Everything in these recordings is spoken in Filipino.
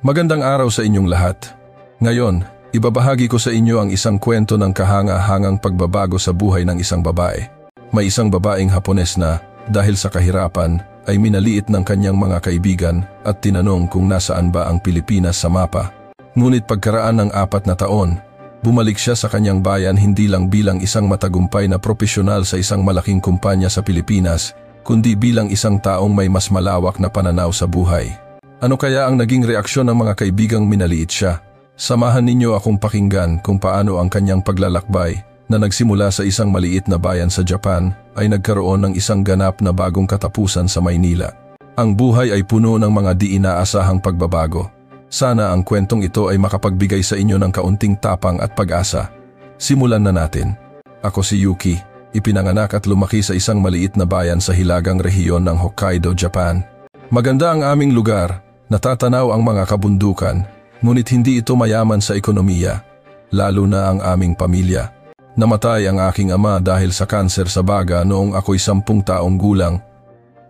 Magandang araw sa inyong lahat. Ngayon, ibabahagi ko sa inyo ang isang kwento ng kahanga-hangang pagbabago sa buhay ng isang babae. May isang babaeng Hapones na, dahil sa kahirapan, ay minaliit ng kanyang mga kaibigan at tinanong kung nasaan ba ang Pilipinas sa mapa. Ngunit pagkaraan ng 4 na taon, bumalik siya sa kanyang bayan hindi lang bilang isang matagumpay na propesyonal sa isang malaking kumpanya sa Pilipinas, kundi bilang isang taong may mas malawak na pananaw sa buhay. Ano kaya ang naging reaksyon ng mga kaibigang minaliit siya? Samahan ninyo akong pakinggan kung paano ang kanyang paglalakbay na nagsimula sa isang maliit na bayan sa Japan ay nagkaroon ng isang ganap na bagong katapusan sa Maynila. Ang buhay ay puno ng mga di inaasahang pagbabago. Sana ang kwentong ito ay makapagbigay sa inyo ng kaunting tapang at pag-asa. Simulan na natin. Ako si Yuki, ipinanganak at lumaki sa isang maliit na bayan sa hilagang rehiyon ng Hokkaido, Japan. Maganda ang aming lugar. Natatanaw ang mga kabundukan, ngunit hindi ito mayaman sa ekonomiya, lalo na ang aming pamilya. Namatay ang aking ama dahil sa kanser sa baga noong ako'y 10 taong gulang,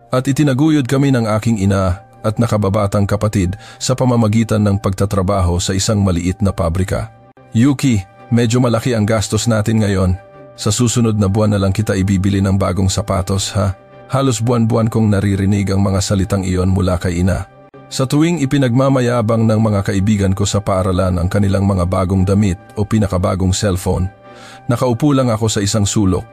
at itinaguyod kami ng aking ina at nakababatang kapatid sa pamamagitan ng pagtatrabaho sa isang maliit na pabrika. Yuki, medyo malaki ang gastos natin ngayon. Sa susunod na buwan na lang kita ibibili ng bagong sapatos, ha? Halos buwan-buwan kong naririnig ang mga salitang iyon mula kay ina. Sa tuwing ipinagmamayabang ng mga kaibigan ko sa paaralan ang kanilang mga bagong damit o pinakabagong cellphone, nakaupo lang ako sa isang sulok,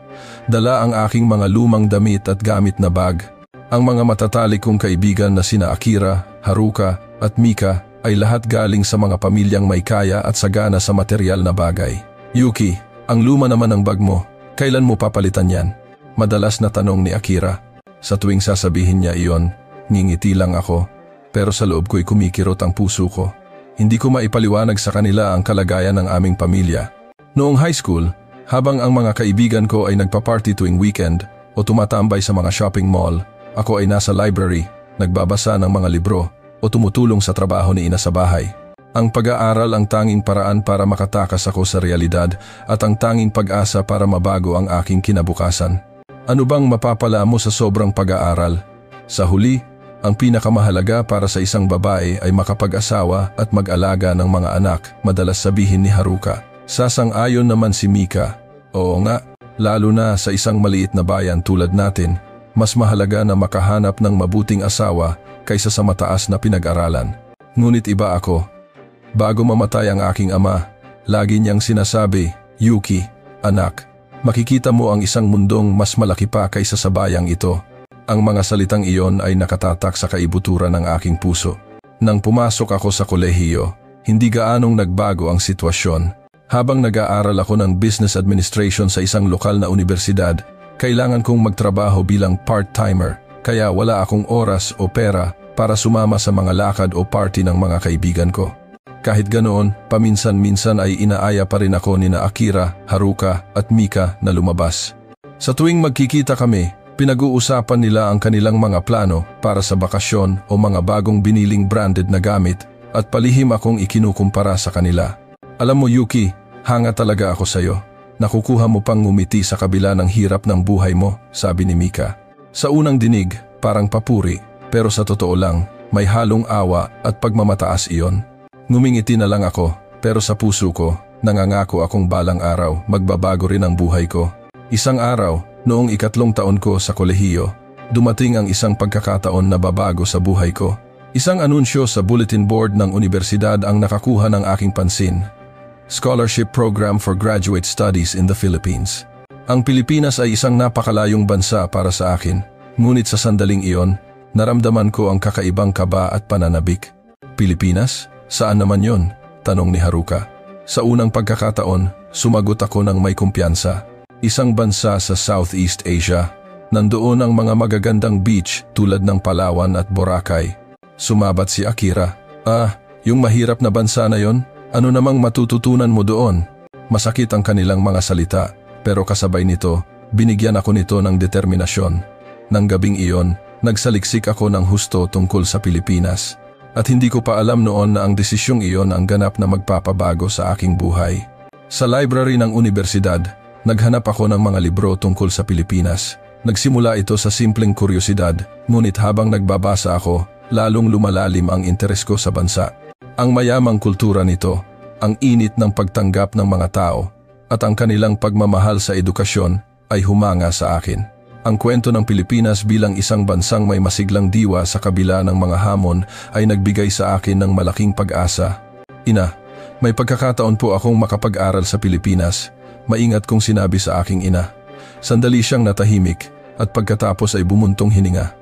dala ang aking mga lumang damit at gamit na bag. Ang mga matatalik kong kaibigan na sina Akira, Haruka at Mika ay lahat galing sa mga pamilyang may kaya at sagana sa material na bagay. Yuki, ang luma naman ng bag mo, kailan mo papalitan yan? Madalas na tanong ni Akira. Sa tuwing sasabihin niya iyon, ngingiti lang ako. Pero sa loob ko'y kumikirot ang puso ko. Hindi ko maipaliwanag sa kanila ang kalagayan ng aming pamilya. Noong high school, habang ang mga kaibigan ko ay nagpa-party tuwing weekend o tumatambay sa mga shopping mall, ako ay nasa library, nagbabasa ng mga libro o tumutulong sa trabaho ni ina sa bahay. Ang pag-aaral ang tanging paraan para makatakas ako sa realidad at ang tanging pag-asa para mabago ang aking kinabukasan. Ano bang mapapala mo sa sobrang pag-aaral? Sa huli, ang pinakamahalaga para sa isang babae ay makapag-asawa at mag-alaga ng mga anak, madalas sabihin ni Haruka. Sasang-ayon naman si Mika. Oo nga, lalo na sa isang maliit na bayan tulad natin, mas mahalaga na makahanap ng mabuting asawa kaysa sa mataas na pinag-aralan. Ngunit iba ako. Bago mamatay ang aking ama, lagi niyang sinasabi, Yuki, anak, makikita mo ang isang mundong mas malaki pa kaysa sa bayang ito. Ang mga salitang iyon ay nakatatak sa kaibuturan ng aking puso. Nang pumasok ako sa kolehiyo, hindi gaanong nagbago ang sitwasyon. Habang nag-aaral ako ng business administration sa isang lokal na universidad, kailangan kong magtrabaho bilang part-timer, kaya wala akong oras o pera para sumama sa mga lakad o party ng mga kaibigan ko. Kahit ganoon, paminsan-minsan ay inaaya pa rin ako nina Akira, Haruka at Mika na lumabas. Sa tuwing magkikita kami, pinag-uusapan nila ang kanilang mga plano para sa bakasyon o mga bagong biniling branded na gamit at palihim akong ikinukumpara sa kanila. Alam mo Yuki, hanga talaga ako sa'yo. Nakukuha mo pang ngumiti sa kabila ng hirap ng buhay mo, sabi ni Mika. Sa unang dinig, parang papuri, pero sa totoo lang, may halong awa at pagmamataas iyon. Ngumingiti na lang ako, pero sa puso ko, nangangako akong balang araw magbabago rin ang buhay ko. Isang araw, noong 3 taon ko sa kolehiyo, dumating ang isang pagkakataon na babago sa buhay ko. Isang anunsyo sa bulletin board ng universidad ang nakakuha ng aking pansin. Scholarship Program for Graduate Studies in the Philippines. Ang Pilipinas ay isang napakalayong bansa para sa akin, ngunit sa sandaling iyon, naramdaman ko ang kakaibang kaba at pananabik. Pilipinas? Saan naman yon? Tanong ni Haruka. Sa unang pagkakataon, sumagot ako ng may kumpiyansa. Isang bansa sa Southeast Asia. Nandoon ang mga magagandang beach tulad ng Palawan at Boracay. Sumabat si Akira. Yung mahirap na bansa na yon? Ano namang matututunan mo doon? Masakit ang kanilang mga salita, pero kasabay nito, binigyan ako nito ng determinasyon. Nang gabing iyon, nagsaliksik ako ng husto tungkol sa Pilipinas. At hindi ko pa alam noon na ang desisyong iyon ang ganap na magpapabago sa aking buhay. Sa library ng universidad, naghanap ako ng mga libro tungkol sa Pilipinas. Nagsimula ito sa simpleng kuryosidad, ngunit habang nagbabasa ako, lalong lumalalim ang interes ko sa bansa. Ang mayamang kultura nito, ang init ng pagtanggap ng mga tao, at ang kanilang pagmamahal sa edukasyon ay humanga sa akin. Ang kwento ng Pilipinas bilang isang bansang may masiglang diwa sa kabila ng mga hamon ay nagbigay sa akin ng malaking pag-asa. Ina, may pagkakataon po akong makapag-aral sa Pilipinas. Maingat kong sinabi sa aking ina. Sandali siyang natahimik at pagkatapos ay bumuntong hininga.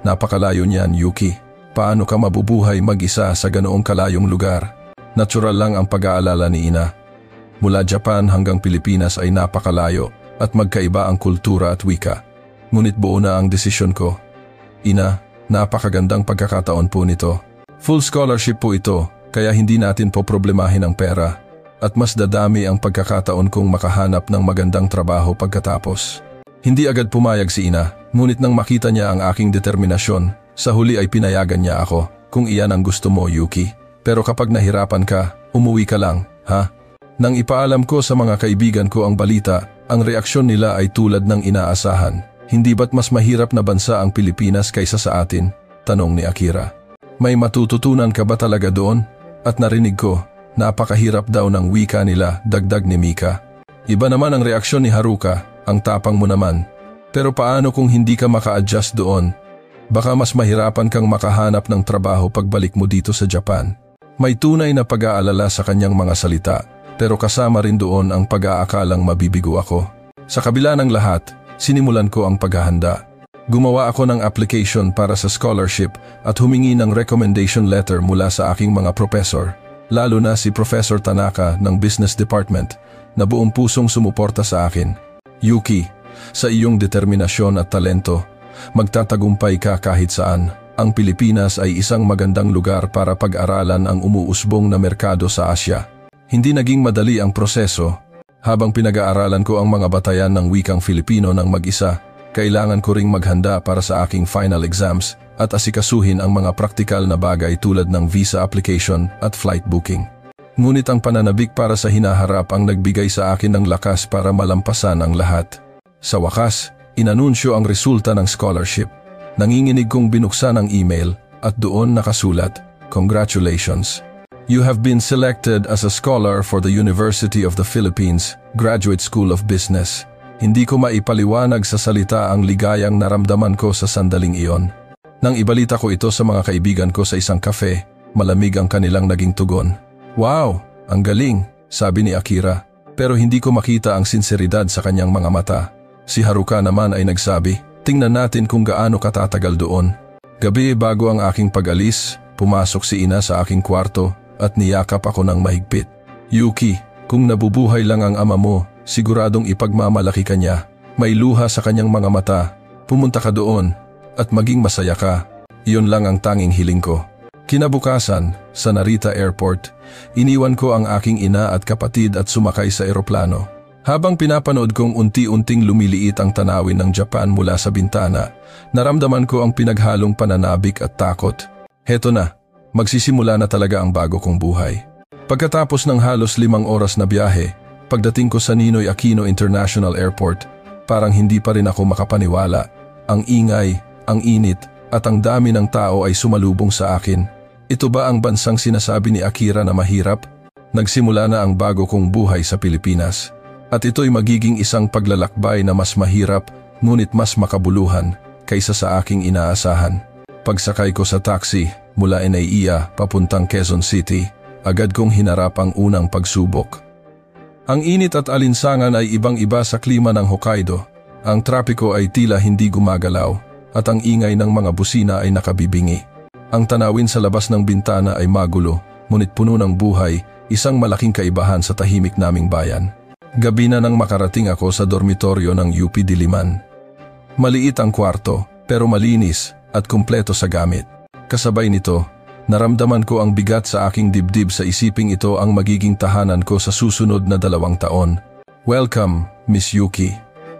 Napakalayo niyan, Yuki. Paano ka mabubuhay mag-isa sa ganoong kalayong lugar? Natural lang ang pag-aalala ni ina. Mula Japan hanggang Pilipinas ay napakalayo at magkaiba ang kultura at wika. Ngunit buo na ang desisyon ko. Ina, napakagandang pagkakataon po nito. Full scholarship po ito, kaya hindi natin po problemahin ang pera. At mas dadami ang pagkakataon kong makahanap ng magandang trabaho pagkatapos. Hindi agad pumayag si ina, ngunit nang makita niya ang aking determinasyon, sa huli ay pinayagan niya ako, kung iyan ang gusto mo, Yuki. Pero kapag nahirapan ka, umuwi ka lang, ha? Nang ipaalam ko sa mga kaibigan ko ang balita, ang reaksyon nila ay tulad ng inaasahan. Hindi ba't mas mahirap na bansa ang Pilipinas kaysa sa atin? Tanong ni Akira. May matututunan ka ba talaga doon? At narinig ko, napakahirap daw ng wika nila, dagdag ni Mika. Iba naman ang reaksyon ni Haruka, ang tapang mo naman. Pero paano kung hindi ka maka-adjust doon? Baka mas mahirapan kang makahanap ng trabaho pagbalik mo dito sa Japan. May tunay na pag-aalala sa kanyang mga salita, pero kasama rin doon ang pag-aakalang mabibigo ako. Sa kabila ng lahat, sinimulan ko ang paghahanda. Gumawa ako ng application para sa scholarship at humingi ng recommendation letter mula sa aking mga professor, lalo na si Professor Tanaka ng Business Department na buong pusong sumuporta sa akin. Yuki, sa iyong determinasyon at talento, magtatagumpay ka kahit saan. Ang Pilipinas ay isang magandang lugar para pag-aralan ang umuusbong na merkado sa Asya. Hindi naging madali ang proseso. Habang pinag-aaralan ko ang mga batayan ng wikang Filipino ng mag-isa, kailangan ko ring maghanda para sa aking final exams at asikasuhin ang mga praktikal na bagay tulad ng visa application at flight booking. Ngunit ang pananabik para sa hinaharap ang nagbigay sa akin ng lakas para malampasan ang lahat. Sa wakas, inanunsyo ang resulta ng scholarship. Nanginginig kong binuksan ang email at doon nakasulat, "Congratulations. You have been selected as a scholar for the University of the Philippines, Graduate School of Business." Hindi ko maipaliwanag sa salita ang ligayang naramdaman ko sa sandaling iyon. Nang ibalita ko ito sa mga kaibigan ko sa isang kafe, malamig ang kanilang naging tugon. "Wow, ang galing," sabi ni Akira, pero hindi ko makita ang sinseridad sa kanyang mga mata. Si Haruka naman ay nagsabi, "Tingnan natin kung gaano katatagal doon." Gabi bago ang aking pag-alis, pumasok si ina sa aking kwarto at niyakap ako ng mahigpit. "Yuki, kung nabubuhay lang ang ama mo, siguradong ipagmamalaki ka niya. May luha sa kanyang mga mata. Pumunta ka doon at maging masaya ka. Iyon lang ang tanging hiling ko." Kinabukasan, sa Narita Airport, iniwan ko ang aking ina at kapatid at sumakay sa eroplano. Habang pinapanood kong unti-unting lumiliit ang tanawin ng Japan mula sa bintana, naramdaman ko ang pinaghalong pananabik at takot. Heto na, magsisimula na talaga ang bago kong buhay. Pagkatapos ng halos 5 oras na biyahe, pagdating ko sa Ninoy Aquino International Airport, parang hindi pa rin ako makapaniwala. Ang ingay, ang init, at ang dami ng tao ay sumalubong sa akin. Ito ba ang bansang sinasabi ni Akira na mahirap? Nagsimula na ang bago kong buhay sa Pilipinas. At ito'y magiging isang paglalakbay na mas mahirap, ngunit mas makabuluhan, kaysa sa aking inaasahan. Pagsakay ko sa taxi, mula NAIA papuntang Quezon City, agad kong hinarap ang unang pagsubok. Ang init at alinsangan ay ibang-iba sa klima ng Hokkaido. Ang trapiko ay tila hindi gumagalaw, at ang ingay ng mga busina ay nakabibingi. Ang tanawin sa labas ng bintana ay magulo, ngunit puno ng buhay, isang malaking kaibahan sa tahimik naming bayan. Gabi na nang makarating ako sa dormitoryo ng UP Diliman. Maliit ang kwarto, pero malinis at kumpleto sa gamit. Kasabay nito, naramdaman ko ang bigat sa aking dibdib sa isiping ito ang magiging tahanan ko sa susunod na 2 taon. "Welcome, Miss Yuki."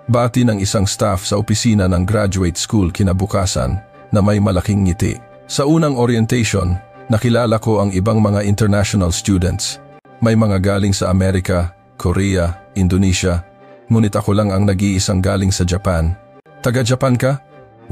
Bati ng isang staff sa opisina ng graduate school kinabukasan na may malaking ngiti. Sa unang orientation, nakilala ko ang ibang mga international students. May mga galing sa Amerika, Korea, Indonesia, ngunit ako lang ang nag-iisang galing sa Japan. "Taga-Japan ka?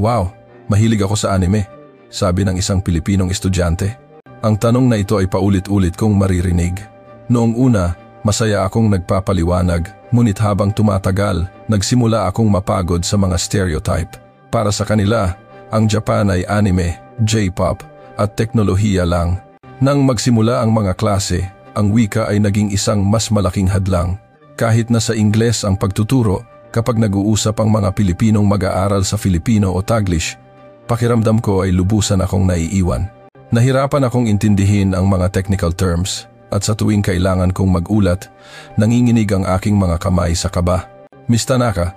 Wow, mahilig ako sa anime," sabi ng isang Pilipinong estudyante. Ang tanong na ito ay paulit-ulit kong maririnig. Noong una, masaya akong nagpapaliwanag, ngunit habang tumatagal, nagsimula akong mapagod sa mga stereotype. Para sa kanila, ang Japan ay anime, J-pop, at teknolohiya lang. Nang magsimula ang mga klase, ang wika ay naging isang mas malaking hadlang. Kahit na sa Ingles ang pagtuturo, kapag nag-uusap ang mga Pilipinong mag-aaral sa Filipino o Taglish, pakiramdam ko ay lubusan akong naiiwan. Nahirapan akong intindihin ang mga technical terms, at sa tuwing kailangan kong magulat, nanginginig ang aking mga kamay sa kaba. Ms. Tanaka,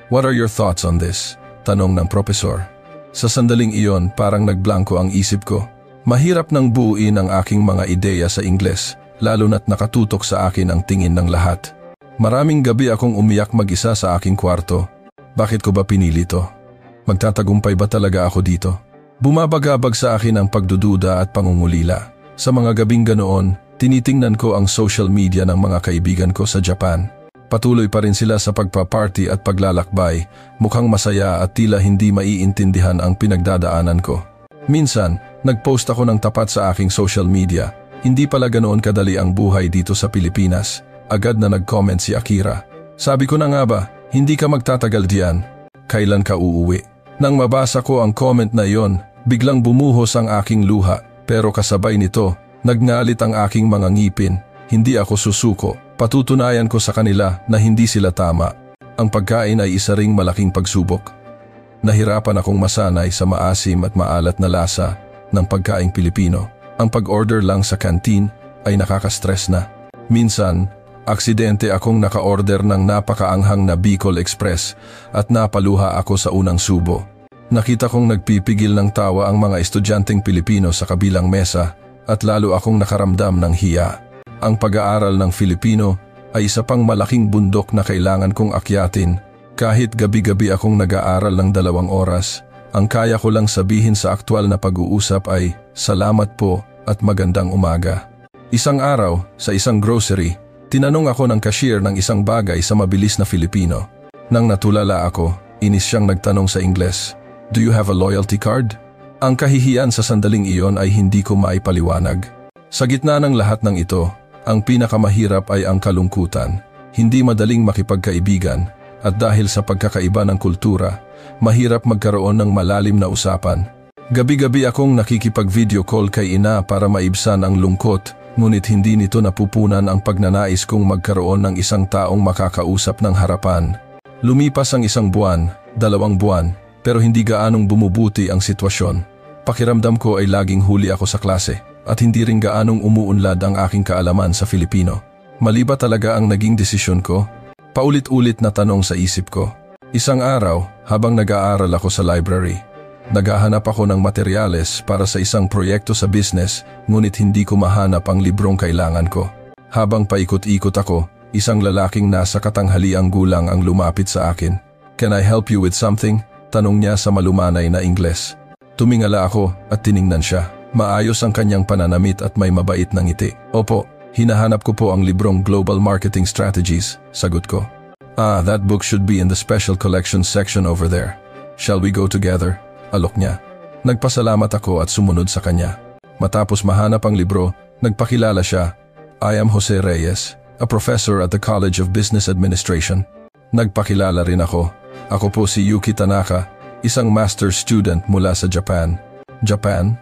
what are your thoughts on this? Tanong ng propesor. Sa sandaling iyon, parang nagblanko ang isip ko. Mahirap nang buuin ang aking mga ideya sa Ingles, lalo na't nakatutok sa akin ang tingin ng lahat. Maraming gabi akong umiyak mag-isa sa aking kwarto. Bakit ko ba pinili to? Magtatagumpay ba talaga ako dito? Bumabagabag sa akin ang pagdududa at pangungulila. Sa mga gabing ganoon, tinitingnan ko ang social media ng mga kaibigan ko sa Japan. Patuloy pa rin sila sa pagpaparty at paglalakbay, mukhang masaya at tila hindi maiintindihan ang pinagdadaanan ko. Minsan, nagpost ako ng tapat sa aking social media. Hindi pala ganoon kadali ang buhay dito sa Pilipinas. Agad na nag-comment si Akira. Sabi ko na nga ba, hindi ka magtatagal diyan. Kailan ka uuwi? Nang mabasa ko ang comment na iyon, biglang bumuhos ang aking luha. Pero kasabay nito, nagngalit ang aking mga ngipin. Hindi ako susuko. Patutunayan ko sa kanila na hindi sila tama. Ang pagkain ay isa ring malaking pagsubok. Nahirapan akong masanay sa maasim at maalat na lasa ng pagkaing Pilipino. Ang pag-order lang sa canteen ay nakaka-stress na. Minsan, aksidente akong naka-order ng napakaanghang na Bicol Express at napaluha ako sa unang subo. Nakita kong nagpipigil ng tawa ang mga estudyanteng Pilipino sa kabilang mesa at lalo akong nakaramdam ng hiya. Ang pag-aaral ng Filipino ay isa pang malaking bundok na kailangan kong akyatin. Kahit gabi-gabi akong nag-aaral ng 2 oras, ang kaya ko lang sabihin sa aktwal na pag-uusap ay, "Salamat po at magandang umaga." Isang araw, sa isang grocery, tinanong ako ng cashier ng isang bagay sa mabilis na Filipino. Nang natulala ako, inis siyang nagtanong sa Ingles, "Do you have a loyalty card?" Ang kahihiyan sa sandaling iyon ay hindi ko maipaliwanag. Sa gitna ng lahat ng ito, ang pinakamahirap ay ang kalungkutan. Hindi madaling makipagkaibigan at dahil sa pagkakaiba ng kultura, mahirap magkaroon ng malalim na usapan. Gabi-gabi akong nakikipag-video call kay ina para maibsan ang lungkot, ngunit hindi nito napupunan ang pagnanais kong magkaroon ng isang taong makakausap ng harapan. Lumipas ang 1 buwan, 2 buwan, pero hindi gaanong bumubuti ang sitwasyon. Pakiramdam ko ay laging huli ako sa klase at hindi rin gaanong umuunlad ang aking kaalaman sa Filipino. Mali ba talaga ang naging desisyon ko? Paulit-ulit na tanong sa isip ko. Isang araw, habang nag-aaral ako sa library, naghahanap ako ng materyales para sa isang proyekto sa business, ngunit hindi ko mahanap ang librong kailangan ko. Habang paikot-ikot ako, isang lalaking nasa katanghaliang gulang ang lumapit sa akin. "Can I help you with something?" Tanong niya sa malumanay na Ingles. Tumingala ako at tiningnan siya. Maayos ang kanyang pananamit at may mabait na ngiti. "Opo, hinahanap ko po ang librong Global Marketing Strategies," sagot ko. That book should be in the special collections section over there. Shall we go together?" Alok niya. Nagpasalamat ako at sumunod sa kanya. Matapos mahanap ang libro, nagpakilala siya. "I am Jose Reyes, a professor at the College of Business Administration." Nagpakilala rin ako. Ako po si Yuki Tanaka, isang master's student mula sa Japan. Japan?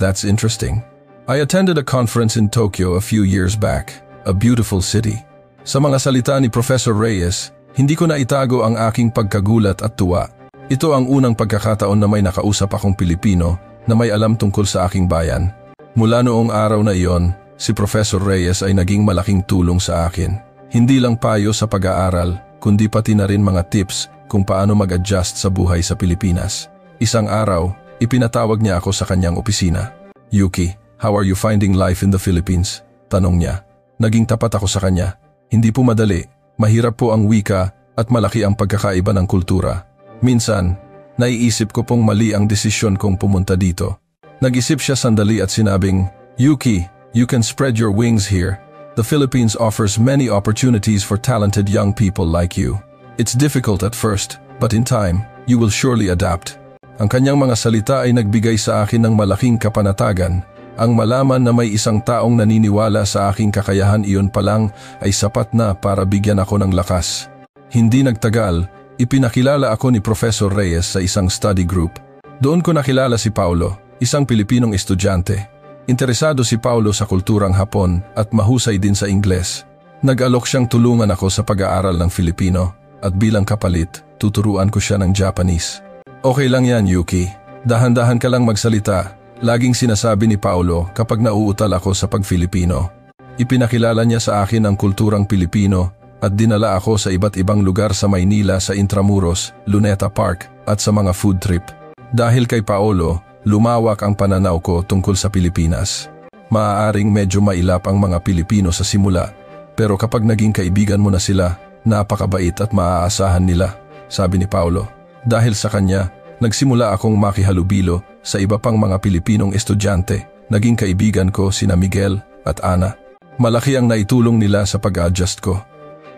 That's interesting. I attended a conference in Tokyo a few years back, a beautiful city. Sa mga salita ni Professor Reyes, hindi ko na itago ang aking pagkagulat at tuwa. Ito ang unang pagkakataon na may nakausap akong Pilipino na may alam tungkol sa aking bayan. Mula noong araw na iyon, si Professor Reyes ay naging malaking tulong sa akin. Hindi lang payo sa pag-aaral, kundi pati na rin mga tips kung paano mag-adjust sa buhay sa Pilipinas. Isang araw, ipinatawag niya ako sa kanyang opisina. "Yuki, how are you finding life in the Philippines?" Tanong niya. Naging tapat ako sa kanya. Hindi po madali, mahirap po ang wika at malaki ang pagkakaiba ng kultura. Minsan, naiisip ko pong mali ang desisyon kong pumunta dito. Nag-isip siya sandali at sinabing, "Yuki, you can spread your wings here. The Philippines offers many opportunities for talented young people like you. It's difficult at first, but in time, you will surely adapt." Ang kanyang mga salita ay nagbigay sa akin ng malaking kapanatagan Ang malaman na may isang taong naniniwala sa aking kakayahan, iyon pa lang ay sapat na para bigyan ako ng lakas. Hindi nagtagal, ipinakilala ako ni Professor Reyes sa isang study group. Doon ko nakilala si Paulo, isang Pilipinong estudyante. Interesado si Paulo sa kulturang Hapon at mahusay din sa Ingles. Nag-alok siyang tulungan ako sa pag-aaral ng Filipino at bilang kapalit, tuturuan ko siya ng Japanese. Okay lang yan, Yuki. Dahan-dahan ka lang magsalita. Laging sinasabi ni Paulo kapag nauutal ako sa pag-Filipino. Ipinakilala niya sa akin ang kulturang Pilipino at dinala ako sa iba't ibang lugar sa Maynila, sa Intramuros, Luneta Park at sa mga food trip. Dahil kay Paulo, lumawak ang pananaw ko tungkol sa Pilipinas. Maaaring medyo mailap ang mga Pilipino sa simula, pero kapag naging kaibigan mo na sila, napakabait at maaasahan nila, sabi ni Paulo. Dahil sa kanya, nagsimula akong makihalubilo sa iba pang mga Pilipinong estudyante. Naging kaibigan ko sina Miguel at Ana. Malaki ang naitulong nila sa pag-adjust ko.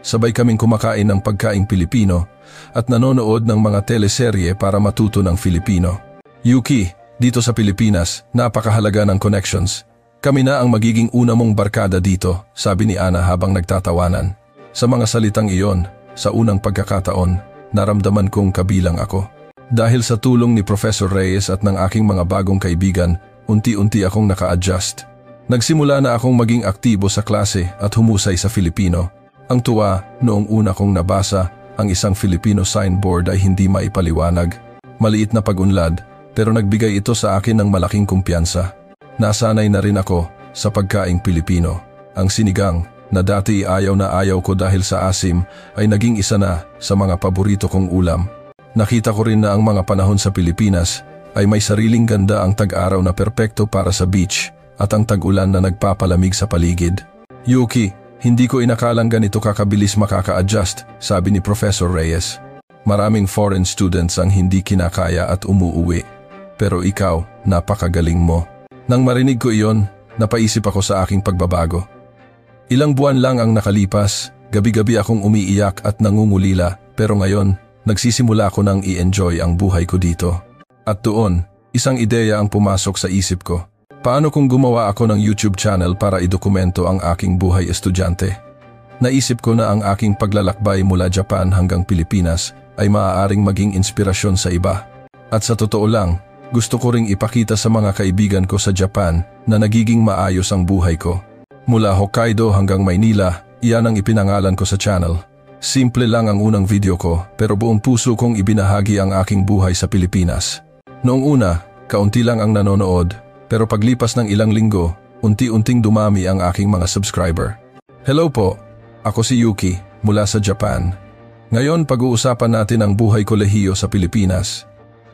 Sabay kaming kumakain ng pagkaing Pilipino at nanonood ng mga teleserye para matuto ng Filipino. Yuki, dito sa Pilipinas, napakahalaga ng connections. Kami na ang magiging una mong barkada dito, sabi ni Ana habang nagtatawanan. Sa mga salitang iyon, sa unang pagkakataon, naramdaman kong kabilang ako. Dahil sa tulong ni Professor Reyes at ng aking mga bagong kaibigan, unti-unti akong naka-adjust. Nagsimula na akong maging aktibo sa klase at humusay sa Filipino. Ang tuwa, noong una kong nabasa, ang isang Filipino signboard ay hindi maipaliwanag. Maliit na pag-unlad, pero nagbigay ito sa akin ng malaking kumpiyansa. Nasanay na rin ako sa pagkaing Pilipino. Ang sinigang, na dati ayaw na ayaw ko dahil sa asim, ay naging isa na sa mga paborito kong ulam. Nakita ko rin na ang mga panahon sa Pilipinas ay may sariling ganda, ang tag-araw na perpekto para sa beach at ang tag-ulan na nagpapalamig sa paligid. Yuki, hindi ko inakalang ganito kakabilis makaka-adjust, sabi ni Professor Reyes. Maraming foreign students ang hindi kinakaya at umuuwi. Pero ikaw, napakagaling mo. Nang marinig ko iyon, napaisip ako sa aking pagbabago. Ilang buwan lang ang nakalipas, gabi-gabi akong umiiyak at nangungulila, pero ngayon, nagsisimula ko nang i-enjoy ang buhay ko dito. At doon, isang ideya ang pumasok sa isip ko. Paano kung gumawa ako ng YouTube channel para idokumento ang aking buhay estudyante? Naisip ko na ang aking paglalakbay mula Japan hanggang Pilipinas ay maaaring maging inspirasyon sa iba. At sa totoo lang, gusto ko ring ipakita sa mga kaibigan ko sa Japan na nagiging maayos ang buhay ko. Mula Hokkaido hanggang Maynila, iyan ang ipinangalan ko sa channel. Simple lang ang unang video ko, pero buong puso kong ibinahagi ang aking buhay sa Pilipinas. Noong una, kaunti lang ang nanonood, pero paglipas ng ilang linggo, unti-unting dumami ang aking mga subscriber. Hello po, ako si Yuki, mula sa Japan. Ngayon pag-uusapan natin ang buhay kolehiyo sa Pilipinas.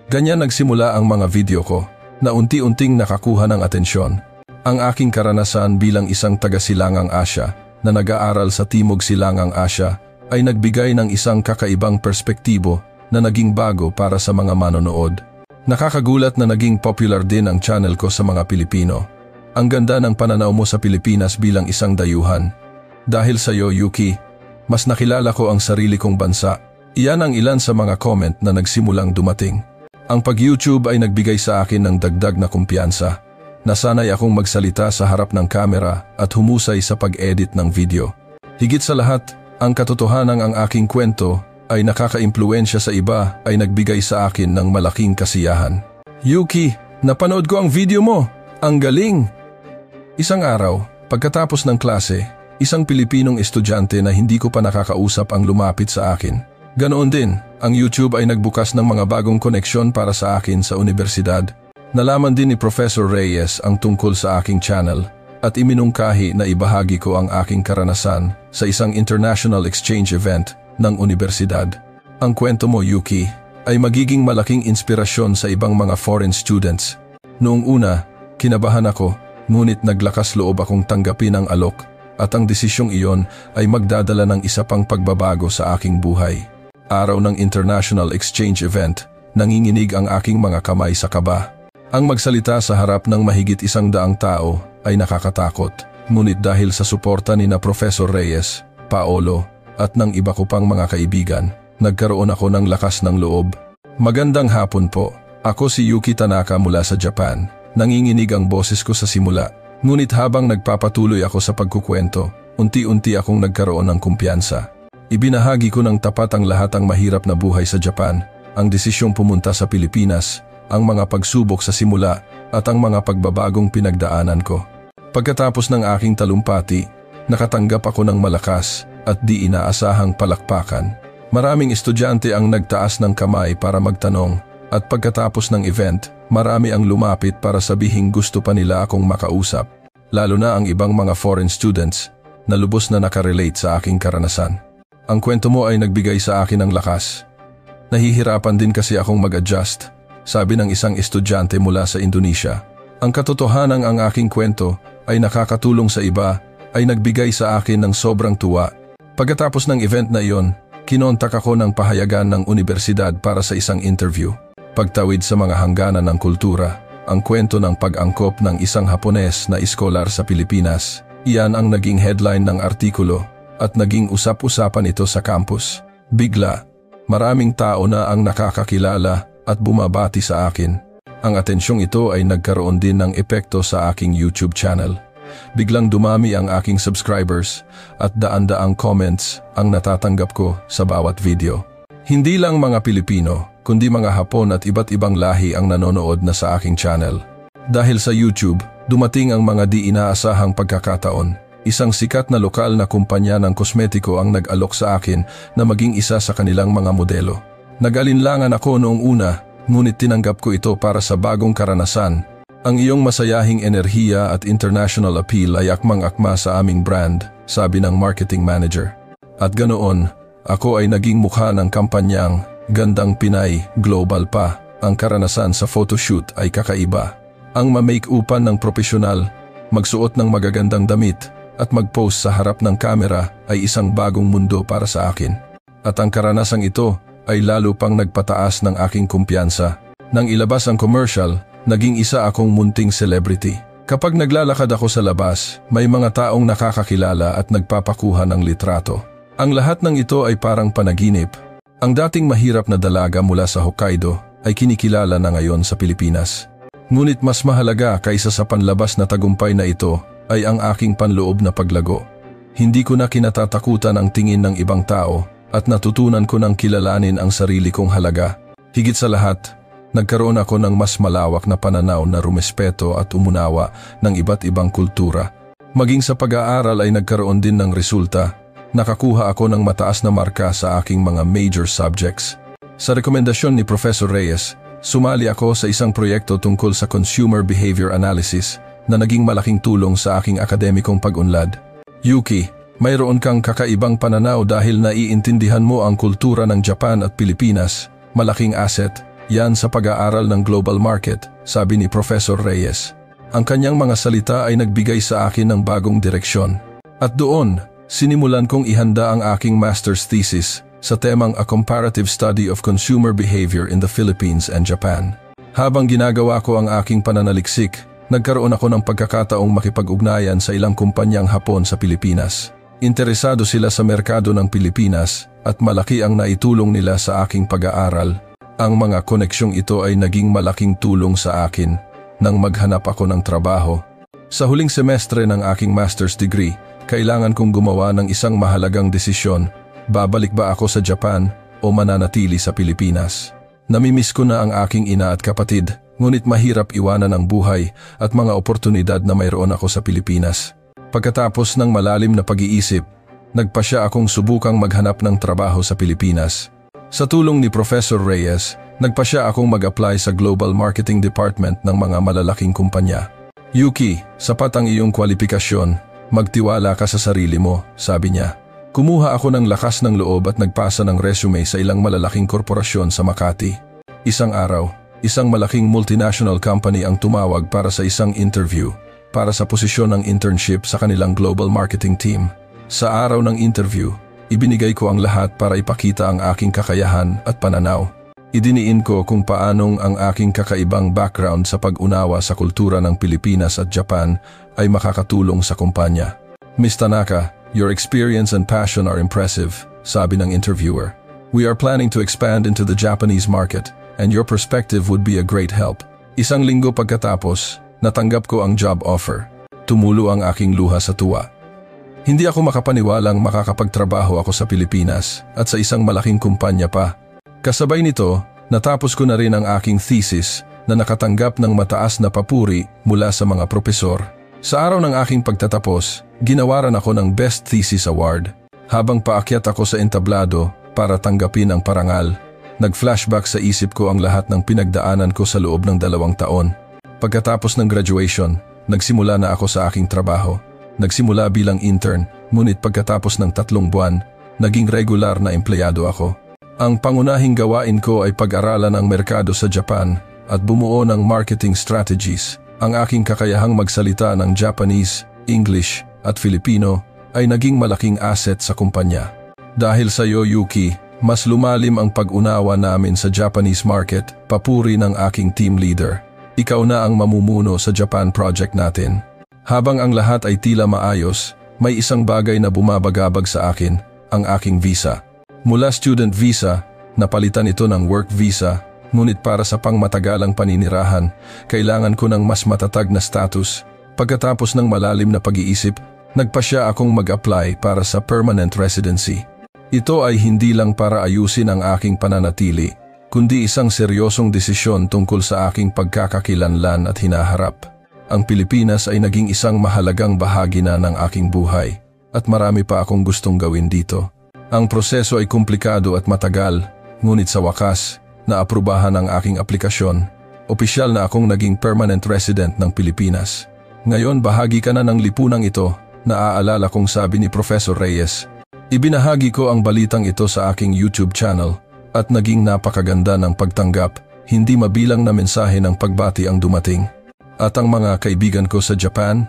Ganyan nagsimula ang mga video ko, na unti-unting nakakuha ng atensyon. Ang aking karanasan bilang isang taga-Silangang Asya, na nag-aaral sa Timog Silangang Asya, ay nagbigay ng isang kakaibang perspektibo na naging bago para sa mga manonood. Nakakagulat na naging popular din ang channel ko sa mga Pilipino. Ang ganda ng pananaw mo sa Pilipinas bilang isang dayuhan. Dahil sa iyo, Yuki, mas nakilala ko ang sarili kong bansa. Iyan ang ilan sa mga comment na nagsimulang dumating. Ang pag-YouTube ay nagbigay sa akin ng dagdag na kumpiyansa. Nasanay akong magsalita sa harap ng kamera at humusay sa pag-edit ng video. Higit sa lahat, ang katotohanang ang aking kwento ay nakaka-impluwensya sa iba ay nagbigay sa akin ng malaking kasiyahan. Yuki, napanood ko ang video mo. Ang galing! Isang araw, pagkatapos ng klase, isang Pilipinong estudyante na hindi ko pa nakakausap ang lumapit sa akin. Ganoon din, ang YouTube ay nagbukas ng mga bagong koneksyon para sa akin sa universidad. Nalaman din ni Professor Reyes ang tungkol sa aking channel at iminungkahi na ibahagi ko ang aking karanasan sa isang international exchange event ng universidad. Ang kwento mo, Yuki, ay magiging malaking inspirasyon sa ibang mga foreign students. Noong una, kinabahan ako, ngunit naglakas loob akong tanggapin ang alok at ang desisyong iyon ay magdadala ng isa pang pagbabago sa aking buhay. Araw ng international exchange event, nanginginig ang aking mga kamay sa kaba. Ang magsalita sa harap ng mahigit 100 tao ay nakakatakot, ngunit dahil sa suporta ni na Professor Reyes, Paolo, at ng iba ko pang mga kaibigan, nagkaroon ako ng lakas ng loob. Magandang hapon po, ako si Yuki Tanaka mula sa Japan. Nanginginig ang boses ko sa simula. Ngunit habang nagpapatuloy ako sa pagkukwento, unti-unti akong nagkaroon ng kumpiyansa. Ibinahagi ko ng tapat ang lahat ang mahirap na buhay sa Japan, ang desisyong pumunta sa Pilipinas, ang mga pagsubok sa simula at ang mga pagbabagong pinagdaanan ko. Pagkatapos ng aking talumpati, nakatanggap ako ng malakas at di inaasahang palakpakan. Maraming estudyante ang nagtaas ng kamay para magtanong at pagkatapos ng event, marami ang lumapit para sabihing gusto pa nila akong makausap, lalo na ang ibang mga foreign students na lubos na nakarelate sa aking karanasan. Ang kwento mo ay nagbigay sa akin ng lakas. Nahihirapan din kasi akong mag-adjust, sabi ng isang estudyante mula sa Indonesia. Ang katotohanan ang aking kwento ay nakakatulong sa iba ay nagbigay sa akin ng sobrang tuwa. Pagkatapos ng event na iyon, kinontak ako ng pahayagan ng universidad para sa isang interview. Pagtawid sa mga hangganan ng kultura, ang kwento ng pag-angkop ng isang Hapones na iskolar sa Pilipinas. Iyan ang naging headline ng artikulo at naging usap-usapan ito sa campus. Bigla, maraming tao na ang nakakakilala at bumabati sa akin. Ang atensyong ito ay nagkaroon din ng epekto sa aking YouTube channel. Biglang dumami ang aking subscribers at daan-daang comments ang natatanggap ko sa bawat video. Hindi lang mga Pilipino, kundi mga Hapon at iba't ibang lahi ang nanonood na sa aking channel. Dahil sa YouTube, dumating ang mga di inaasahang pagkakataon. Isang sikat na lokal na kumpanya ng kosmetiko ang nag-alok sa akin na maging isa sa kanilang mga modelo. Nag-alinlangan ako noong una, ngunit tinanggap ko ito para sa bagong karanasan. Ang iyong masayahing enerhiya at international appeal ay akmang-akma sa aming brand, sabi ng marketing manager. At ganoon, ako ay naging mukha ng kampanyang Gandang Pinay, Global pa. Ang karanasan sa photoshoot ay kakaiba. Ang ma-make-upan ng profesional, magsuot ng magagandang damit, at mag-post sa harap ng kamera ay isang bagong mundo para sa akin. At ang karanasang ito ay lalo pang nagpataas ng aking kumpiyansa. Nang ilabas ang commercial, naging isa akong munting celebrity. Kapag naglalakad ako sa labas, may mga taong nakakakilala at nagpapakuha ng litrato. Ang lahat ng ito ay parang panaginip. Ang dating mahirap na dalaga mula sa Hokkaido ay kinikilala na ngayon sa Pilipinas. Ngunit mas mahalaga kaysa sa panlabas na tagumpay na ito ay ang aking panloob na paglago. Hindi ko na kinatatakutan ang tingin ng ibang tao at natutunan ko ng kilalanin ang sarili kong halaga. Higit sa lahat, nagkaroon ako ng mas malawak na pananaw na rumespeto at umunawa ng iba't ibang kultura. Maging sa pag-aaral ay nagkaroon din ng resulta. Nakakuha ako ng mataas na marka sa aking mga major subjects. Sa rekomendasyon ni Professor Reyes, sumali ako sa isang proyekto tungkol sa consumer behavior analysis na naging malaking tulong sa aking akademikong pag-unlad. Yuki, mayroon kang kakaibang pananaw dahil naiintindihan mo ang kultura ng Japan at Pilipinas. Malaking asset, yan sa pag-aaral ng global market, sabi ni Professor Reyes. Ang kanyang mga salita ay nagbigay sa akin ng bagong direksyon. At doon, sinimulan kong ihanda ang aking master's thesis sa temang A Comparative Study of Consumer Behavior in the Philippines and Japan. Habang ginagawa ko ang aking pananaliksik, nagkaroon ako ng pagkakataong makipag-ugnayan sa ilang kumpanyang Hapon sa Pilipinas. Interesado sila sa merkado ng Pilipinas at malaki ang naitulong nila sa aking pag-aaral. Ang mga koneksyong ito ay naging malaking tulong sa akin nang maghanap ako ng trabaho. Sa huling semestre ng aking master's degree, kailangan kong gumawa ng isang mahalagang desisyon. Babalik ba ako sa Japan o mananatili sa Pilipinas? Namimiss ko na ang aking ina at kapatid, ngunit mahirap iwanan ang buhay at mga oportunidad na mayroon ako sa Pilipinas. Pagkatapos ng malalim na pag-iisip, nagpasya akong subukang maghanap ng trabaho sa Pilipinas. Sa tulong ni Professor Reyes, nagpasya akong mag-apply sa Global Marketing Department ng mga malalaking kumpanya. Yuki, sapat ang iyong kwalifikasyon. Magtiwala ka sa sarili mo, sabi niya. Kumuha ako ng lakas ng loob at nagpasa ng resume sa ilang malalaking korporasyon sa Makati. Isang araw, isang malaking multinational company ang tumawag para sa isang interview para sa posisyon ng internship sa kanilang global marketing team. Sa araw ng interview, ibinigay ko ang lahat para ipakita ang aking kakayahan at pananaw. Idiniin ko kung paanong ang aking kakaibang background sa pag-unawa sa kultura ng Pilipinas at Japan ay makakatulong sa kumpanya. Ms. Tanaka, your experience and passion are impressive, sabi ng interviewer. We are planning to expand into the Japanese market and your perspective would be a great help. Isang linggo pagkatapos, natanggap ko ang job offer. Tumulo ang aking luha sa tuwa. Hindi ako makapaniwalang makakapagtrabaho ako sa Pilipinas at sa isang malaking kumpanya pa. Kasabay nito, natapos ko na rin ang aking thesis na nakatanggap ng mataas na papuri mula sa mga propesor. Sa araw ng aking pagtatapos, ginawaran ako ng Best Thesis Award. Habang paakyat ako sa entablado para tanggapin ang parangal, nag-flashback sa isip ko ang lahat ng pinagdaanan ko sa loob ng 2 taon. Pagkatapos ng graduation, nagsimula na ako sa aking trabaho. Nagsimula bilang intern, ngunit pagkatapos ng 3 buwan, naging regular na empleyado ako. Ang pangunahing gawain ko ay pag-aralan ang merkado sa Japan at bumuo ng marketing strategies. Ang aking kakayahang magsalita ng Japanese, English at Filipino ay naging malaking asset sa kumpanya. Dahil sa iyo, Yuki, mas lumalim ang pag-unawa namin sa Japanese market, papuri ng aking team leader. Ikaw na ang mamumuno sa Japan project natin. Habang ang lahat ay tila maayos, may isang bagay na bumabagabag sa akin, ang aking visa. Mula student visa, napalitan ito ng work visa, ngunit para sa pangmatagalang paninirahan, kailangan ko ng mas matatag na status. Pagkatapos ng malalim na pag-iisip, nagpasya akong mag-apply para sa permanent residency. Ito ay hindi lang para ayusin ang aking pananatili, kundi isang seryosong desisyon tungkol sa aking pagkakakilanlan at hinaharap. Ang Pilipinas ay naging isang mahalagang bahagi na ng aking buhay at marami pa akong gustong gawin dito. Ang proseso ay komplikado at matagal, ngunit sa wakas, naaprubahan ang aking aplikasyon. Opisyal na akong naging permanent resident ng Pilipinas. Ngayon bahagi ka na ng lipunang ito, naaalala kong sabi ni Professor Reyes. Ibinahagi ko ang balitang ito sa aking YouTube channel at naging napakaganda ng pagtanggap, hindi mabilang na mensahe ng pagbati ang dumating. At ang mga kaibigan ko sa Japan,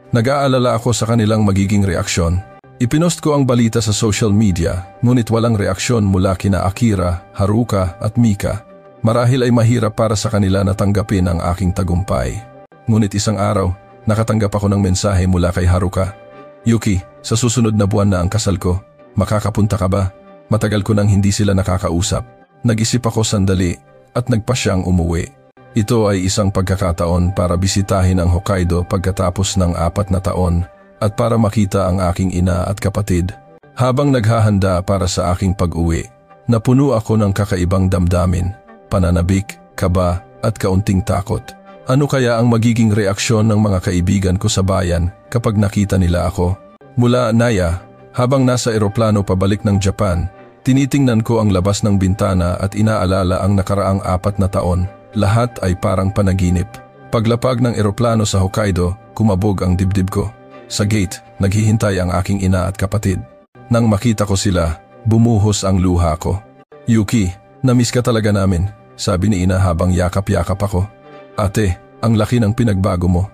nag-aalala ako sa kanilang magiging reaksyon. Ipinost ko ang balita sa social media, ngunit walang reaksyon mula kina Akira, Haruka at Mika. Marahil ay mahirap para sa kanila na tanggapin ang aking tagumpay. Ngunit isang araw, nakatanggap ako ng mensahe mula kay Haruka. Yuki, sa susunod na buwan na ang kasal ko. Makakapunta ka ba? Matagal ko nang hindi sila nakakausap. Nag-isip ako sandali at nagpasyang umuwi. Ito ay isang pagkakataon para bisitahin ang Hokkaido pagkatapos ng 4 na taon at para makita ang aking ina at kapatid. Habang naghahanda para sa aking pag-uwi, napuno ako ng kakaibang damdamin, pananabik, kaba at kaunting takot. Ano kaya ang magiging reaksyon ng mga kaibigan ko sa bayan kapag nakita nila ako? Mula Naya, habang nasa eroplano pabalik ng Japan, tinitingnan ko ang labas ng bintana at inaalala ang nakaraang 4 na taon. Lahat ay parang panaginip. Paglapag ng eroplano sa Hokkaido, kumabog ang dibdib ko. Sa gate, naghihintay ang aking ina at kapatid. Nang makita ko sila, bumuhos ang luha ko. Yuki, namiss ka talaga namin, sabi ni ina habang yakap-yakap ako. Ate, ang laki ng pinagbago mo.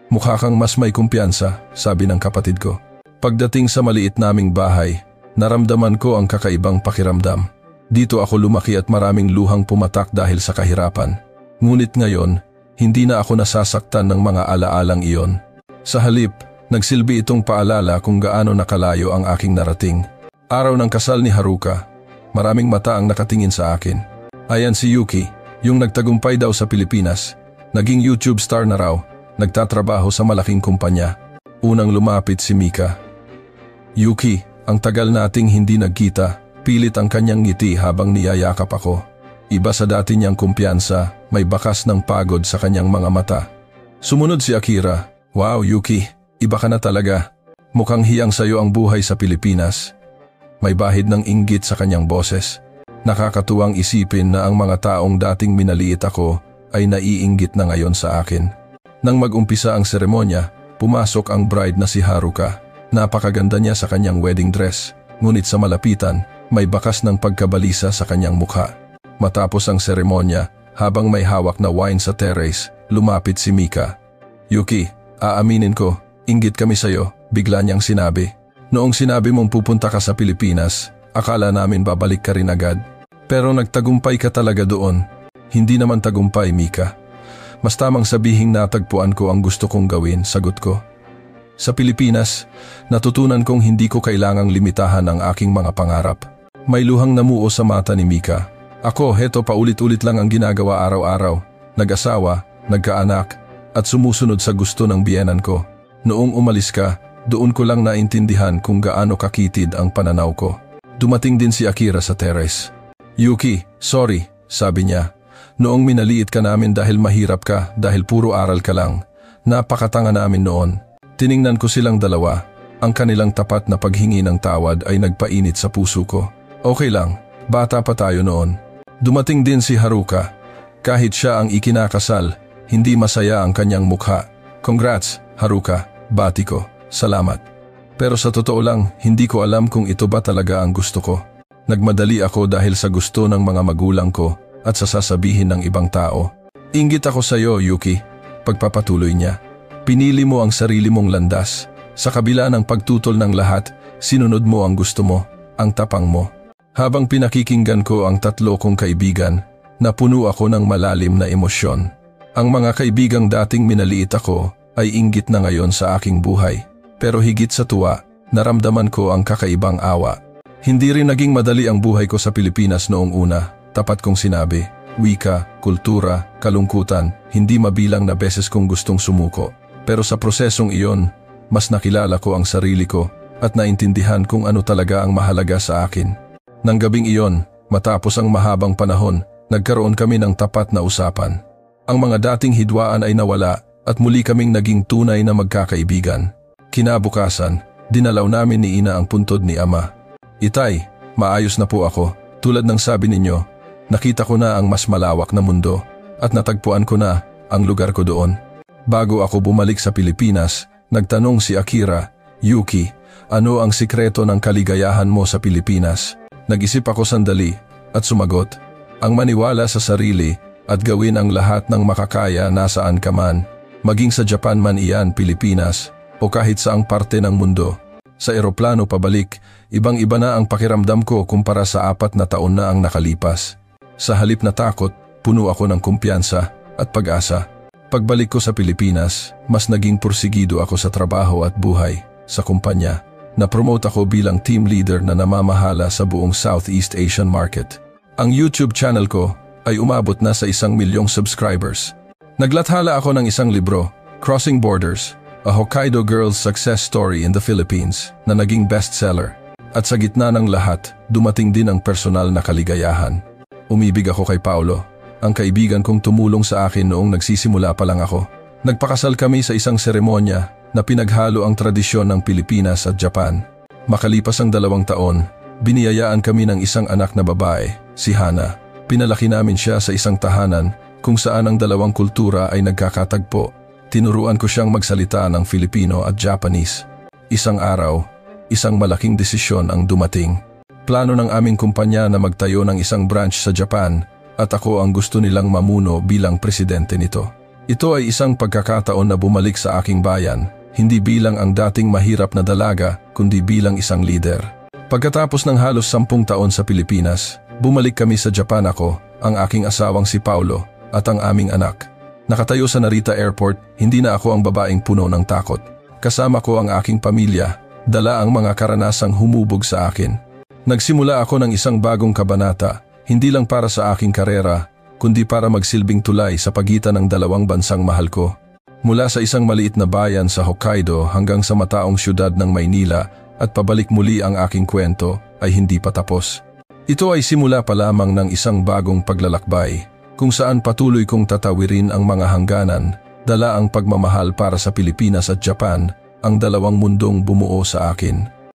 Mukha kang mas may kumpiyansa, sabi ng kapatid ko. Pagdating sa maliit naming bahay, naramdaman ko ang kakaibang pakiramdam. Dito ako lumaki at maraming luhang pumatak dahil sa kahirapan. Ngunit ngayon, hindi na ako nasasaktan ng mga alaalang iyon. Sa halip, nagsilbi itong paalala kung gaano nakalayo ang aking narating. Araw ng kasal ni Haruka, maraming mata ang nakatingin sa akin. Ayan si Yuki, yung nagtagumpay daw sa Pilipinas. Naging YouTube star na raw, nagtatrabaho sa malaking kumpanya. Unang lumapit si Mika. Yuki, ang tagal nating hindi nagkita. Pilit ang kanyang ngiti habang niyayakap ako. Iba sa dati niyang kumpiyansa, may bakas ng pagod sa kanyang mga mata. Sumunod si Akira. Wow, Yuki, iba ka na talaga. Mukhang hiyang sayo ang buhay sa Pilipinas. May bahid ng inggit sa kanyang boses. Nakakatuwang isipin na ang mga taong dating minaliit ako ay naiinggit na ngayon sa akin. Nang mag-umpisa ang seremonya, pumasok ang bride na si Haruka. Napakaganda niya sa kanyang wedding dress, ngunit sa malapitan, may bakas ng pagkabalisa sa kanyang mukha. Matapos ang seremonya, habang may hawak na wine sa terrace, lumapit si Mika. Yuki, aaminin ko, inggit kami sayo, bigla niyang sinabi. Noong sinabi mong pupunta ka sa Pilipinas, akala namin babalik ka rin agad. Pero nagtagumpay ka talaga doon. Hindi naman tagumpay, Mika. Mas tamang sabihing natagpuan ko ang gusto kong gawin, sagot ko. Sa Pilipinas, natutunan kong hindi ko kailangang limitahan ang aking mga pangarap. May luhang namuo sa mata ni Mika. Ako, heto paulit-ulit lang ang ginagawa araw-araw. Nag-asawa, nagkaanak, at sumusunod sa gusto ng biyenan ko. Noong umalis ka, doon ko lang naintindihan kung gaano kakitid ang pananaw ko. Dumating din si Akira sa terrace. Yuki, sorry, sabi niya. Noong minaliit ka namin dahil mahirap ka, dahil puro aral ka lang. Napakatanga namin noon. Tiningnan ko silang dalawa. Ang kanilang tapat na paghingi ng tawad ay nagpainit sa puso ko. Okay lang, bata pa tayo noon. Dumating din si Haruka. Kahit siya ang ikinakasal, hindi masaya ang kanyang mukha. Congrats, Haruka, bati ko, salamat. Pero sa totoo lang, hindi ko alam kung ito ba talaga ang gusto ko. Nagmadali ako dahil sa gusto ng mga magulang ko at sa sasabihin ng ibang tao. Inggit ako sa iyo, Yuki. Pagpapatuloy niya. Pinili mo ang sarili mong landas. Sa kabila ng pagtutol ng lahat, sinunod mo ang gusto mo, ang tapang mo. Habang pinakikinggan ko ang tatlo kong kaibigan, napuno ako ng malalim na emosyon. Ang mga kaibigang dating minaliit ako ay inggit na ngayon sa aking buhay. Pero higit sa tuwa, naramdaman ko ang kakaibang awa. Hindi rin naging madali ang buhay ko sa Pilipinas noong una. Tapat kong sinabi, wika, kultura, kalungkutan, hindi mabilang na beses kong gustong sumuko. Pero sa prosesong iyon, mas nakilala ko ang sarili ko at naintindihan kung ano talaga ang mahalaga sa akin. Nang gabing iyon, matapos ang mahabang panahon, nagkaroon kami ng tapat na usapan. Ang mga dating hidwaan ay nawala at muli kaming naging tunay na magkakaibigan. Kinabukasan, dinalaw namin ni Ina ang puntod ni Ama. Itay, maayos na po ako. Tulad ng sabi ninyo, nakita ko na ang mas malawak na mundo at natagpuan ko na ang lugar ko doon. Bago ako bumalik sa Pilipinas, nagtanong si Akira, Yuki, ano ang sikreto ng kaligayahan mo sa Pilipinas? Nag-isip ako sandali at sumagot, ang maniwala sa sarili at gawin ang lahat ng makakaya nasaan ka man, maging sa Japan man iyan, Pilipinas, o kahit saang parte ng mundo. Sa eroplano pabalik, ibang-iba na ang pakiramdam ko kumpara sa 4 na taon na ang nakalipas. Sa halip na takot, puno ako ng kumpiyansa at pag-asa. Pagbalik ko sa Pilipinas, mas naging pursigido ako sa trabaho at buhay. Sa kumpanya, na-promote ako bilang team leader na namamahala sa buong Southeast Asian market. Ang YouTube channel ko ay umabot na sa 1 milyong subscribers. Naglathala ako ng isang libro, Crossing Borders, A Hokkaido Girl's Success Story in the Philippines, na naging bestseller. At sa gitna ng lahat, dumating din ang personal na kaligayahan. Umibig ako kay Paulo, ang kaibigan kong tumulong sa akin noong nagsisimula pa lang ako. Nagpakasal kami sa isang seremonya na pinaghalo ang tradisyon ng Pilipinas at Japan. Makalipas ang 2 taon, biniyayaan kami ng isang anak na babae, si Hana. Pinalaki namin siya sa isang tahanan kung saan ang 2 kultura ay nagkakatagpo. Tinuruan ko siyang magsalita ng Filipino at Japanese. Isang araw, isang malaking desisyon ang dumating. Plano ng aming kumpanya na magtayo ng isang branch sa Japan at ako ang gusto nilang mamuno bilang presidente nito. Ito ay isang pagkakataon na bumalik sa aking bayan, hindi bilang ang dating mahirap na dalaga, kundi bilang isang leader. Pagkatapos ng halos 10 taon sa Pilipinas, bumalik kami sa Japan ako, ang aking asawang si Paulo, at ang aming anak. Nakatayo sa Narita Airport, hindi na ako ang babaeng puno ng takot. Kasama ko ang aking pamilya, dala ang mga karanasang humubog sa akin. Nagsimula ako ng isang bagong kabanata, hindi lang para sa aking karera, kundi para magsilbing tulay sa pagitan ng 2 bansang mahal ko. Mula sa isang maliit na bayan sa Hokkaido hanggang sa mataong syudad ng Maynila at pabalik muli ang aking kwento ay hindi pa tapos. Ito ay simula pa lamang ng isang bagong paglalakbay, kung saan patuloy kong tatawirin ang mga hangganan, dala ang pagmamahal para sa Pilipinas at Japan, ang 2 mundong bumuo sa akin.